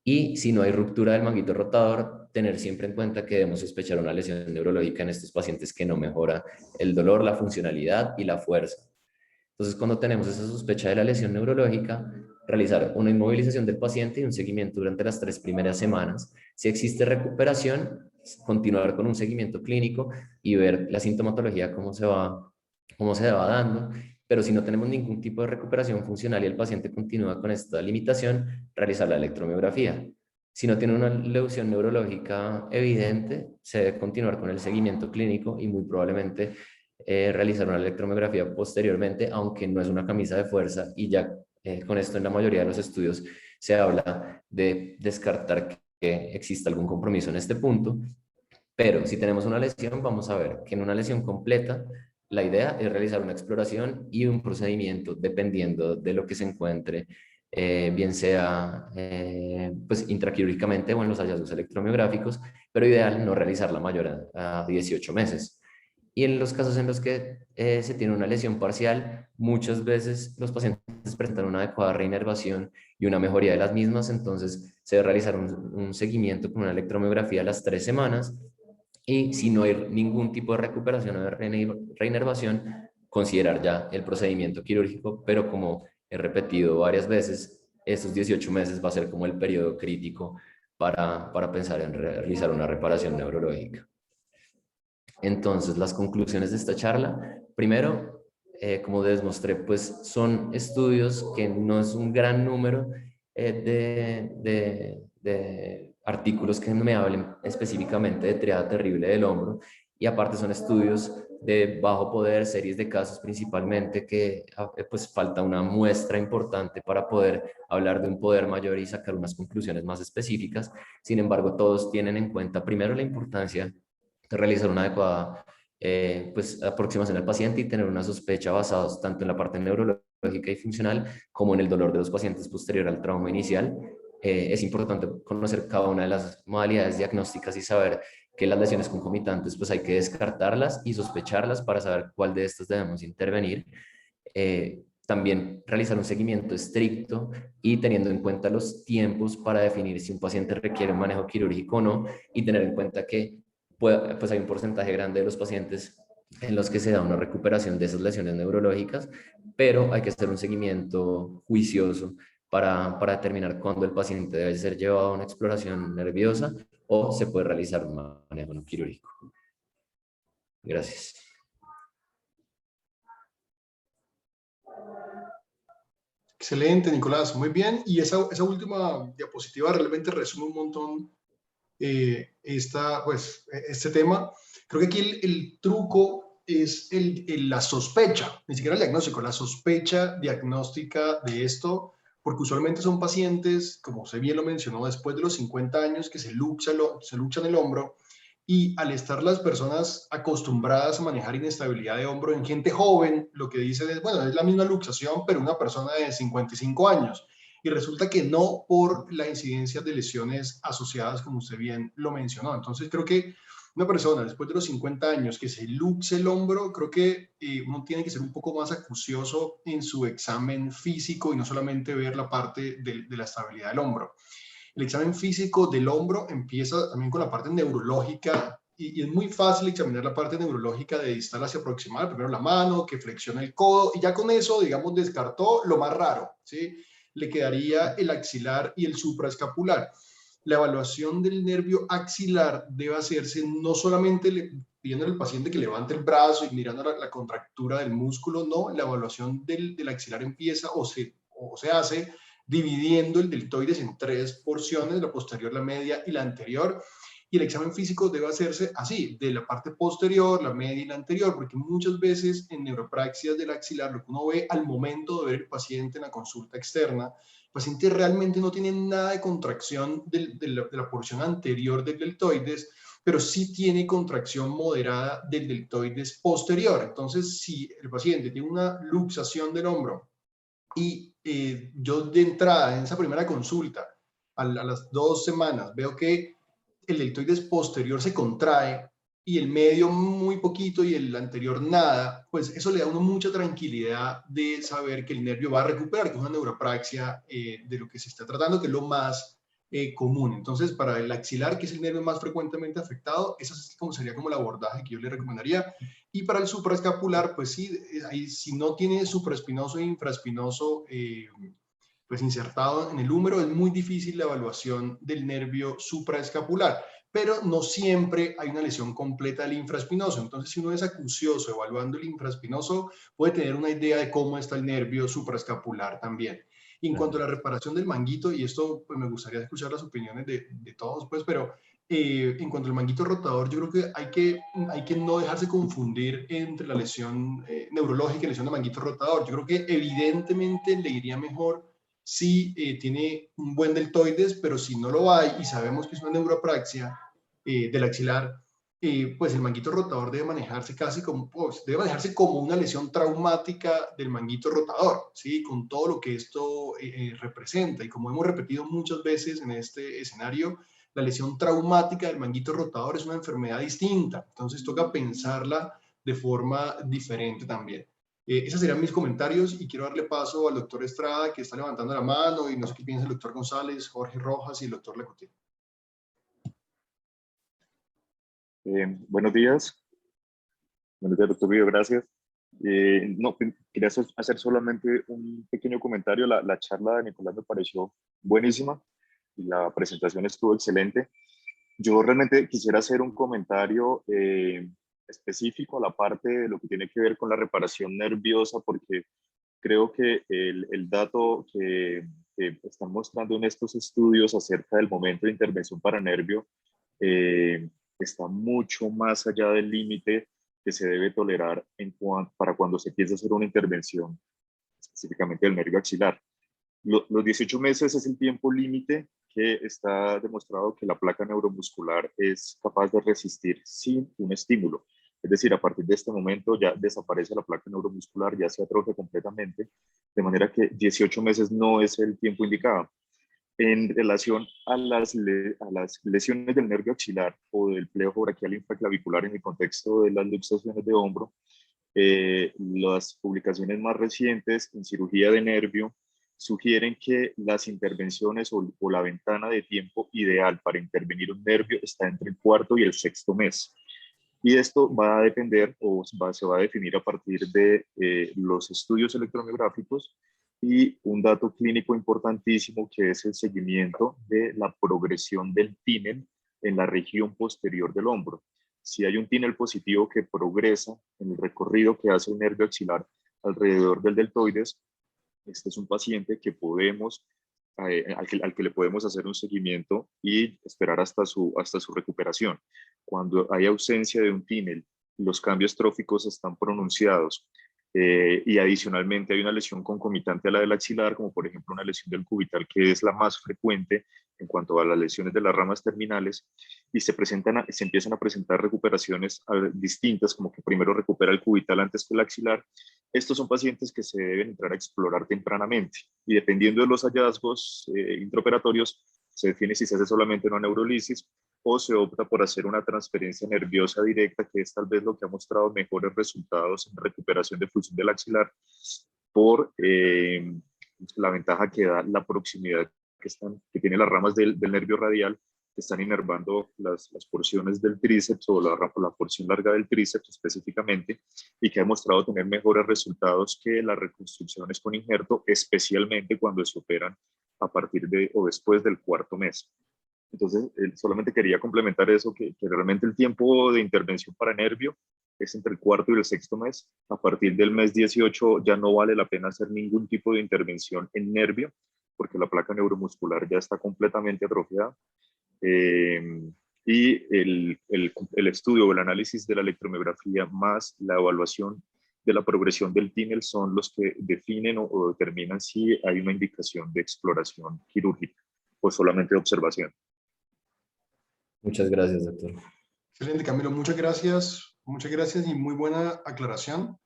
Y si no hay ruptura del manguito rotador, tener siempre en cuenta que debemos sospechar una lesión neurológica en estos pacientes que no mejora el dolor, la funcionalidad y la fuerza. Entonces, cuando tenemos esa sospecha de la lesión neurológica, realizar una inmovilización del paciente y un seguimiento durante las 3 primeras semanas. Si existe recuperación, continuar con un seguimiento clínico y ver la sintomatología cómo se va dando. Pero si no tenemos ningún tipo de recuperación funcional y el paciente continúa con esta limitación, realizar la electromiografía. Si no tiene una lesión neurológica evidente, se debe continuar con el seguimiento clínico y muy probablemente realizar una electromiografía posteriormente, aunque no es una camisa de fuerza, y ya con esto en la mayoría de los estudios se habla de descartar que exista algún compromiso en este punto. Pero si tenemos una lesión, vamos a ver que en una lesión completa, la idea es realizar una exploración y un procedimiento dependiendo de lo que se encuentre, bien sea pues intraquirúrgicamente o en los hallazgos electromiográficos, pero ideal no realizarla mayor a 18 meses. Y en los casos en los que se tiene una lesión parcial, muchas veces los pacientes presentan una adecuada reinervación y una mejoría de las mismas, entonces se debe realizar un seguimiento con una electromiografía a las 3 semanas, y si no hay ningún tipo de recuperación o de reinervación, considerar ya el procedimiento quirúrgico, pero como he repetido varias veces, estos 18 meses va a ser como el periodo crítico para pensar en realizar una reparación neurológica. Entonces, las conclusiones de esta charla, primero, como les mostré, pues son estudios que no es un gran número de artículos que me hablen específicamente de triada terrible del hombro, y aparte son estudios de bajo poder, series de casos principalmente, que pues falta una muestra importante para poder hablar de un poder mayor y sacar unas conclusiones más específicas. Sin embargo, todos tienen en cuenta primero la importancia de realizar una adecuada pues, aproximación al paciente y tener una sospecha basada tanto en la parte neurológica y funcional como en el dolor de los pacientes posterior al trauma inicial. Es importante conocer cada una de las modalidades diagnósticas y saber que las lesiones concomitantes pues hay que descartarlas y sospecharlas para saber cuál de estas debemos intervenir. También realizar un seguimiento estricto y teniendo en cuenta los tiempos para definir si un paciente requiere un manejo quirúrgico o no, y tener en cuenta que pues hay un porcentaje grande de los pacientes en los que se da una recuperación de esas lesiones neurológicas, pero hay que hacer un seguimiento juicioso para determinar cuándo el paciente debe ser llevado a una exploración nerviosa o se puede realizar un manejo no quirúrgico. Gracias. Excelente, Nicolás, muy bien. Y esa última diapositiva realmente resume un montón este tema. Creo que aquí el truco es la sospecha, ni siquiera el diagnóstico, la sospecha diagnóstica de esto, porque usualmente son pacientes, como usted bien lo mencionó, después de los 50 años que se luchan el hombro, y al estar las personas acostumbradas a manejar inestabilidad de hombro en gente joven, lo que dicen es, bueno, es la misma luxación, pero una persona de 55 años. Y resulta que no por la incidencia de lesiones asociadas, como usted bien lo mencionó. Entonces creo que una persona después de los 50 años que se luxe el hombro, creo que uno tiene que ser un poco más acucioso en su examen físico y no solamente ver la parte de la estabilidad del hombro. El examen físico del hombro empieza también con la parte neurológica y es muy fácil examinar la parte neurológica de distal hacia proximal, primero la mano, que flexiona el codo, y ya con eso, digamos, descartó lo más raro, ¿sí? Le quedaría el axilar y el supraescapular. La evaluación del nervio axilar debe hacerse no solamente pidiendo al paciente que levante el brazo y mirando la contractura del músculo, no, la evaluación del axilar empieza o se hace dividiendo el deltoides en tres porciones, la posterior, la media y la anterior. Y el examen físico debe hacerse así, de la parte posterior, la media y la anterior, porque muchas veces en neuropraxias del axilar, lo que uno ve al momento de ver el paciente en la consulta externa, el paciente realmente no tiene nada de contracción de la porción anterior del deltoides, pero sí tiene contracción moderada del deltoides posterior. Entonces, si el paciente tiene una luxación del hombro y yo de entrada en esa primera consulta, a las 2 semanas, veo que el deltoides posterior se contrae y el medio muy poquito y el anterior nada, pues eso le da a uno mucha tranquilidad de saber que el nervio va a recuperar, que es una neuropraxia de lo que se está tratando, que es lo más común. Entonces, para el axilar, que es el nervio más frecuentemente afectado, esa sería como el abordaje que yo le recomendaría. Y para el supraescapular, pues sí, ahí, si no tiene supraespinoso e infraespinoso pues insertado en el húmero, es muy difícil la evaluación del nervio supraescapular, pero no siempre hay una lesión completa del infraespinoso. Entonces, si uno es acucioso evaluando el infraespinoso, puede tener una idea de cómo está el nervio supraescapular también. Y en cuanto a la reparación del manguito, y esto pues me gustaría escuchar las opiniones de todos, pues, pero en cuanto al manguito rotador, yo creo que hay que no dejarse confundir entre la lesión neurológica y la lesión de manguito rotador. Yo creo que evidentemente le iría mejor si tiene un buen deltoides, pero si no lo hay y sabemos que es una neuropraxia del axilar, pues el manguito rotador debe manejarse casi como, pues, debe manejarse como una lesión traumática del manguito rotador, ¿sí? Con todo lo que esto representa. Y como hemos repetido muchas veces en este escenario, la lesión traumática del manguito rotador es una enfermedad distinta. Entonces toca pensarla de forma diferente también. Esos serían mis comentarios y quiero darle paso al doctor Estrada, que está levantando la mano, y no sé qué piensa el doctor González, Jorge Rojas y el doctor Lecoutier. Buenos días. Buenos días, doctor Guido, gracias. No, quería hacer solamente un pequeño comentario. La charla de Nicolás me pareció buenísima y la presentación estuvo excelente. Yo realmente quisiera hacer un comentario específico a la parte de lo que tiene que ver con la reparación nerviosa, porque creo que el dato que están mostrando en estos estudios acerca del momento de intervención para nervio está mucho más allá del límite que se debe tolerar para cuando se piensa hacer una intervención específicamente del nervio axilar. Los 18 meses es el tiempo límite que está demostrado que la placa neuromuscular es capaz de resistir sin un estímulo. Es decir, a partir de este momento ya desaparece la placa neuromuscular, ya se atrofia completamente, de manera que 18 meses no es el tiempo indicado. En relación a las lesiones del nervio axilar o del plejo braquial infraclavicular en el contexto de las luxaciones de hombro, las publicaciones más recientes en cirugía de nervio sugieren que las intervenciones o la ventana de tiempo ideal para intervenir un nervio está entre el cuarto y el sexto mes. Y esto va a depender se va a definir a partir de los estudios electromiográficos y un dato clínico importantísimo que es el seguimiento de la progresión del túnel en la región posterior del hombro. Si hay un túnel positivo que progresa en el recorrido que hace el nervio axilar alrededor del deltoides, este es un paciente que podemos, al que le podemos hacer un seguimiento y esperar hasta su recuperación. Cuando hay ausencia de un túnel los cambios tróficos están pronunciados. Y adicionalmente hay una lesión concomitante a la del axilar, como por ejemplo una lesión del cubital, que es la más frecuente en cuanto a las lesiones de las ramas terminales, y se empiezan a presentar recuperaciones distintas, como que primero recupera el cubital antes que el axilar. Estos son pacientes que se deben entrar a explorar tempranamente, y dependiendo de los hallazgos intraoperatorios, se define si se hace solamente una neurolisis o se opta por hacer una transferencia nerviosa directa, que es tal vez lo que ha mostrado mejores resultados en recuperación de función del axilar, por la ventaja que da la proximidad que tiene las ramas del nervio radial, que están inervando las porciones del tríceps o la porción larga del tríceps específicamente, y que ha mostrado tener mejores resultados que las reconstrucciones con injerto, especialmente cuando se operan a partir de o después del cuarto mes. Entonces, solamente quería complementar eso, que realmente el tiempo de intervención para nervio es entre el cuarto y el sexto mes. A partir del mes 18 ya no vale la pena hacer ningún tipo de intervención en nervio, porque la placa neuromuscular ya está completamente atrofiada. Y el estudio o el análisis de la electromiografía más la evaluación de la progresión del túnel son los que definen o determinan si hay una indicación de exploración quirúrgica o solamente de observación. Muchas gracias, doctor. Excelente, Camilo, muchas gracias y muy buena aclaración.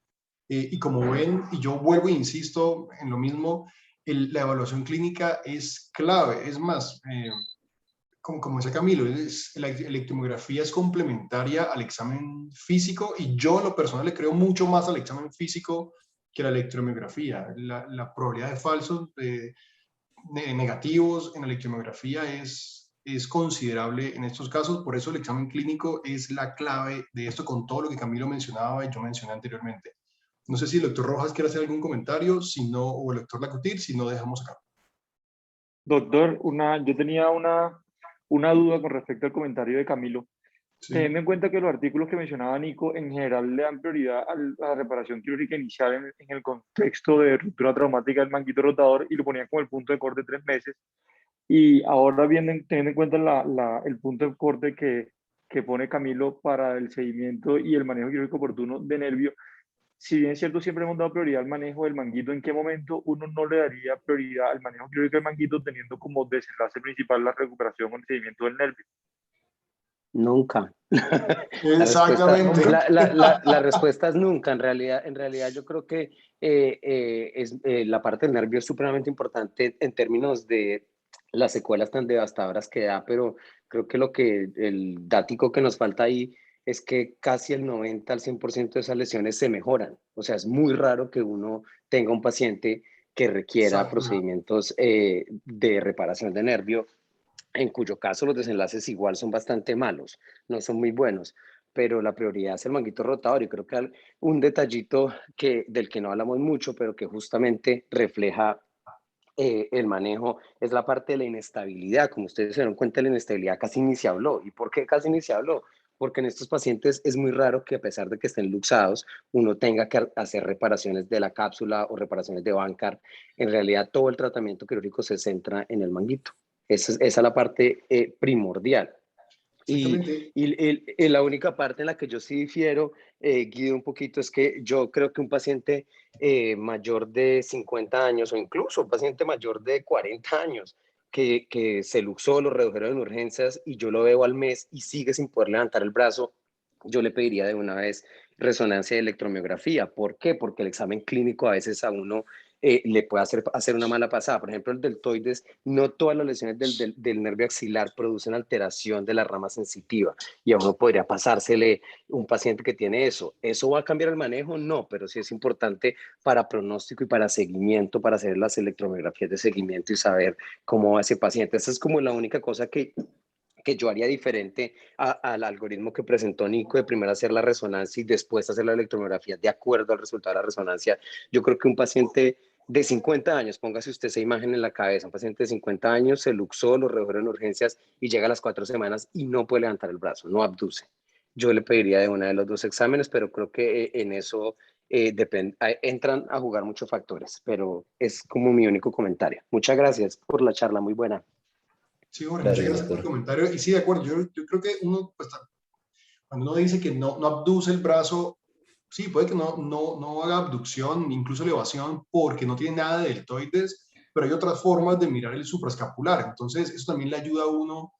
Y como ven, y yo vuelvo e insisto en lo mismo, la evaluación clínica es clave. Es más, como decía Camilo, la electromiografía es complementaria al examen físico, y yo en lo personal le creo mucho más al examen físico que a la electromiografía. La probabilidad de falsos negativos en la electromiografía es considerable en estos casos. Por eso el examen clínico es la clave de esto, con todo lo que Camilo mencionaba y yo mencioné anteriormente. No sé si el doctor Rojas quiere hacer algún comentario, si no, o el doctor Lacutir, si no, dejamos acá. Doctor, yo tenía una duda con respecto al comentario de Camilo. Sí. Teniendo en cuenta que los artículos que mencionaba Nico en general le dan prioridad a la reparación quirúrgica inicial en el contexto de ruptura traumática del manguito rotador, y lo ponían como el punto de corte 3 meses, y ahora teniendo en cuenta el punto de corte que pone Camilo para el seguimiento y el manejo quirúrgico oportuno de nervio, si bien es cierto, siempre hemos dado prioridad al manejo del manguito, ¿en qué momento uno no le daría prioridad al manejo quirúrgico del manguito, teniendo como desenlace principal la recuperación o el seguimiento del nervio? Nunca. Exactamente. La respuesta es nunca. En realidad yo creo que la parte del nervio es supremamente importante en términos de las secuelas tan devastadoras que da, pero creo que el dático que nos falta ahí es que casi el 90 al 100% de esas lesiones se mejoran. O sea, es muy raro que uno tenga un paciente que requiera Exacto. procedimientos de reparación de nervio, en cuyo caso los desenlaces igual son bastante malos, no son muy buenos, pero la prioridad es el manguito rotador. Y creo que un detallito del que no hablamos mucho, pero que justamente refleja el manejo, es la parte de la inestabilidad. Como ustedes se dieron cuenta, la inestabilidad casi ni se habló. ¿Y por qué casi ni se habló? Porque en estos pacientes es muy raro que, a pesar de que estén luxados, uno tenga que hacer reparaciones de la cápsula o reparaciones de Bankart. En realidad, todo el tratamiento quirúrgico se centra en el manguito. Esa es la parte primordial. Y la única parte en la que yo sí difiero, Guido, un poquito, es que yo creo que un paciente mayor de 50 años, o incluso un paciente mayor de 40 años, que se luxó, lo redujeron en urgencias y yo lo veo al mes y sigue sin poder levantar el brazo, yo le pediría de una vez resonancia de electromiografía. ¿Por qué? Porque el examen clínico a veces a uno le puede hacer una mala pasada. Por ejemplo, el deltoides, no todas las lesiones del nervio axilar producen alteración de la rama sensitiva, y a uno podría pasársele un paciente que tiene eso. ¿Eso va a cambiar el manejo? No, pero sí es importante para pronóstico y para seguimiento, para hacer las electromiografías de seguimiento y saber cómo va ese paciente. Esa es como la única cosa que yo haría diferente al algoritmo que presentó Nico, de primero hacer la resonancia y después hacer la electromiografía de acuerdo al resultado de la resonancia. Yo creo que un paciente de 50 años, póngase usted esa imagen en la cabeza, un paciente de 50 años se luxó, lo redujeron en urgencias y llega a las 4 semanas y no puede levantar el brazo, no abduce. Yo le pediría de una de los dos exámenes, pero creo que en eso entran a jugar muchos factores, pero es como mi único comentario. Muchas gracias por la charla, muy buena. Sí, Jorge, muchas gracias por el comentario. Y sí, de acuerdo, yo creo que uno, pues, Cuando uno dice que no abduce el brazo, sí, puede que no haga abducción, incluso elevación, porque no tiene nada de deltoides, pero hay otras formas de mirar el supraescapular. Entonces, eso también le ayuda a uno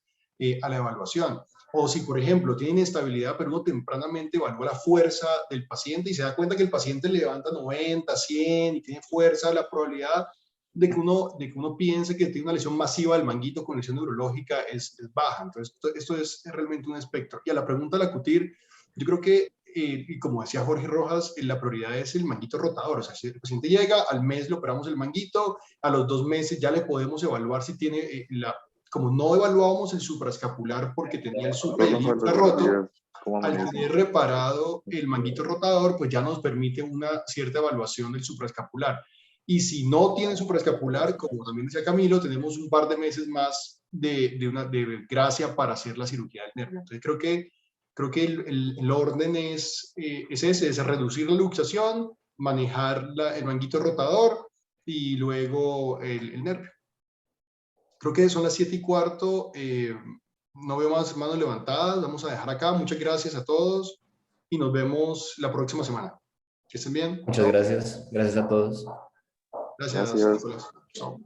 a la evaluación. O si, por ejemplo, tiene inestabilidad, pero uno tempranamente evalúa la fuerza del paciente y se da cuenta que el paciente levanta 90, 100 y tiene fuerza, la probabilidad de que uno piense que tiene una lesión masiva del manguito con lesión neurológica es baja. Entonces, esto es realmente un espectro. Y a la pregunta de la CUTIR, yo creo que, y como decía Jorge Rojas, la prioridad es el manguito rotador. O sea, si el paciente llega, al mes le operamos el manguito, a los 2 meses ya le podemos evaluar si tiene como no evaluábamos el supraescapular porque tenía el infra roto, ¿Cómo al amanece? tener reparado el manguito rotador, pues ya nos permite una cierta evaluación del supraescapular. Y si no tiene supraescapular, como también decía Camilo, tenemos un par de meses más de gracia para hacer la cirugía del nervio. Entonces creo que el orden es ese, es reducir la luxación, manejar el manguito rotador y luego el nervio. Creo que son las 7:15. No veo más manos levantadas. Vamos a dejar acá. Muchas gracias a todos y nos vemos la próxima semana. Que estén bien. Muchas Chao. gracias. Gracias a todos. Gracias, Gracias. Nicolás. Chao.